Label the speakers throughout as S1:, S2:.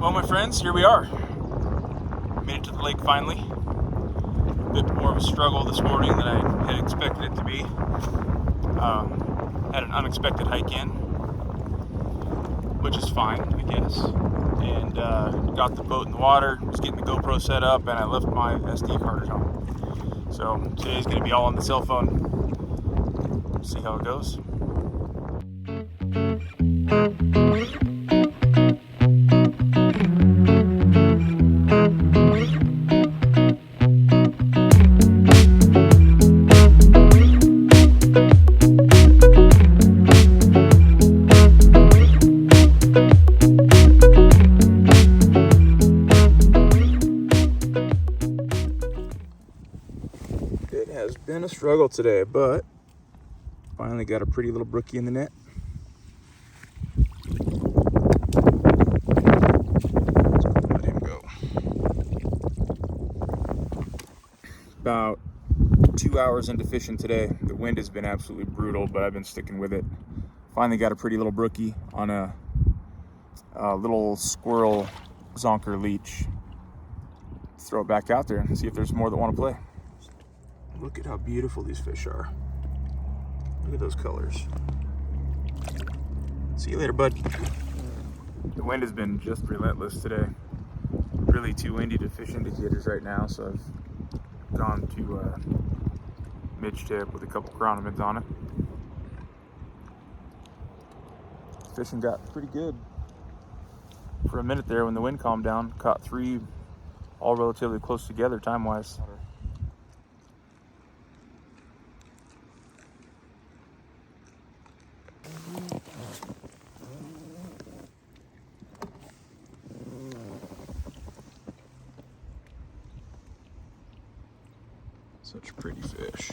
S1: Well, my friends, here we are. Made it to the lake finally. A bit more of a struggle this morning than I had expected it to be. Had an unexpected hike in, which is fine, I guess. And got the boat in the water, was getting the GoPro set up, and I left my SD card at home. So today's going to be all on the cell phone. See how it goes. It has been a struggle today, but finally got a pretty little brookie in the net. Let him go. About 2 hours into fishing today. The wind has been absolutely brutal, but I've been sticking with it. Finally got a pretty little brookie on a little squirrel zonker leech. Throw it back out there and see if there's more that want to play. Look at how beautiful these fish are. Look at those colors. See you later, bud. The wind has been just relentless today. Really too windy to fish indicators right now, so I've gone to midge tip with a couple chronomids on it. Fishing got pretty good for a minute there when the wind calmed down. Caught 3 all relatively close together time-wise. Such pretty fish.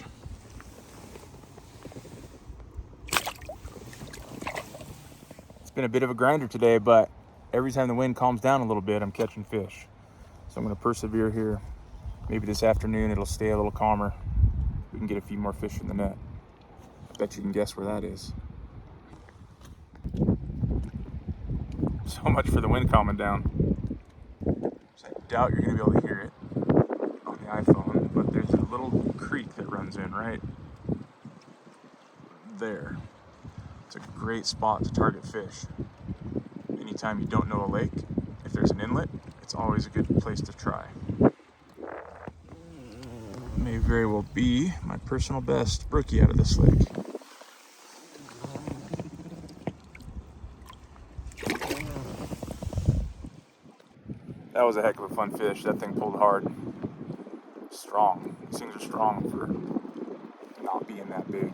S1: It's been a bit of a grinder today, but every time the wind calms down a little bit, I'm catching fish. So I'm going to persevere here. Maybe this afternoon it'll stay a little calmer. We can get a few more fish in the net. I bet you can guess where that is. So much for the wind calming down. So I doubt you're going to be able to hear it on the iPhone, but there's a little creek that runs in right there. It's a great spot to target fish. Anytime you don't know a lake, if there's an inlet, it's always a good place to try. May very well be my personal best brookie out of this lake. That was a heck of a fun fish. That thing pulled hard. Strong. These things are strong for not being that big.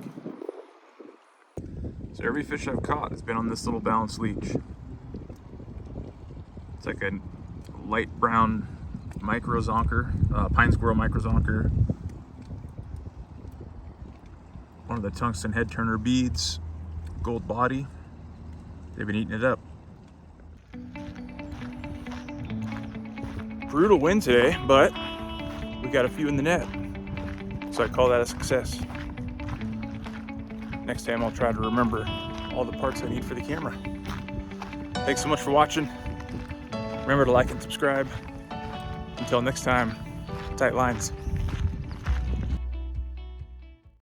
S1: So every fish I've caught has been on this little balanced leech. It's like a light brown micro zonker, pine squirrel micro zonker. One of the tungsten head turner beads, gold body. They've been eating it up. Brutal wind today, but we got a few in the net, so I call that a success. Next time I'll try to remember all the parts I need for the camera. Thanks so much for watching. Remember to like and subscribe. Until next time, tight lines.